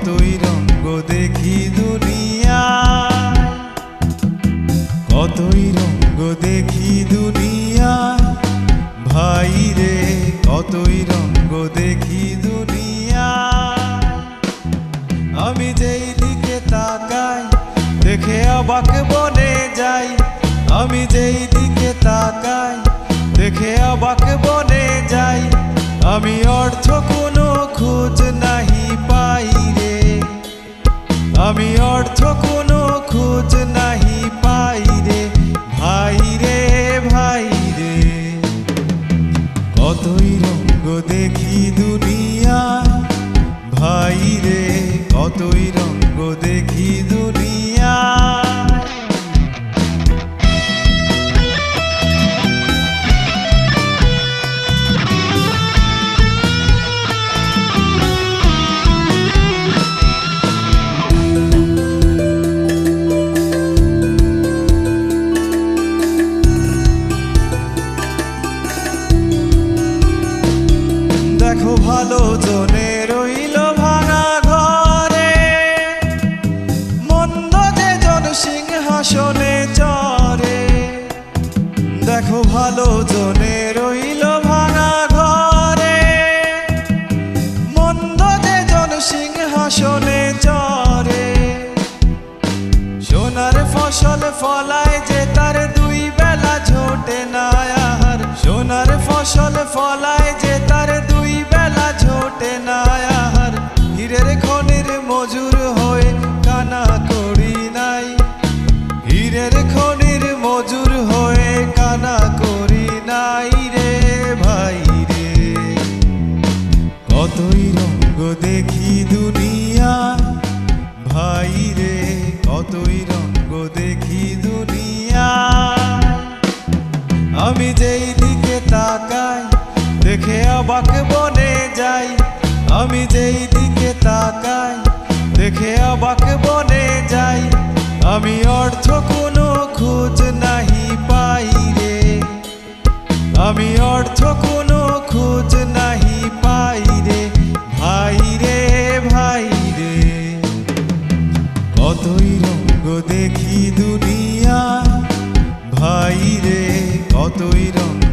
কতই রঙ্গ দেখি দুনিয়ায়, কতই রঙ্গ দেখি দুনিয়ায় ভাই রে, কতই রঙ্গ দেখি দুনিয়ায়। আমি যেই দিকে তাকাই দেখে অবাক বনে যাই, আমি যেই দিকে তাকাই দেখে অবাক বনে যাই। আমি অর্থ কোনো খোঁজ নাহি পাই রে, আমি অর্থ কোনো খোঁজ নাহি পাই রে ভাই রে, ভাই রে। কতই রঙ্গ দেখি দুনিয়ায় ভাই রে, কতই রঙ্গ দেখি দুনিয়ায়। দেখো ভালো জনে রইল ভাঙা ঘরে, মন্দ যে জন সিংহাসনে চরে। দেখো ভালো জনে রইল ভাঙা ঘরে, মন্দ যে জন সিংহাসনে চরে। সোনার ফসল ফলায় যে তার দুই বেলা ঝোটে না আহার, সোনার ফসল ফলায় যে তার দুই বেলা ঝোটে না আহার। হীরের খনির মজুর হয়ে কানা করি নাই, হীরের খনির মজুর হয়ে কানা করি নাই রে ভাই রে। কতই রঙ্গ দেখি দুনিয়ায় ভাই রে, কতই রঙ্গ দেখি দুনিয়ায়। আমি যেই দিকে তাকাই দেখে অবাক বনে যাই, আমি যেই দিকে তাকাই দেখে অবাক বনে যাই। আমি অর্থ কোনো খোঁজ নাহি পাই রে, আমি অর্থ কোনো খোঁজ নাহি পাই রে ভাই রে, ভাই রে। কতই রঙ্গ দেখি দুনিয়ায় ভাই রে, কতই রঙ্গ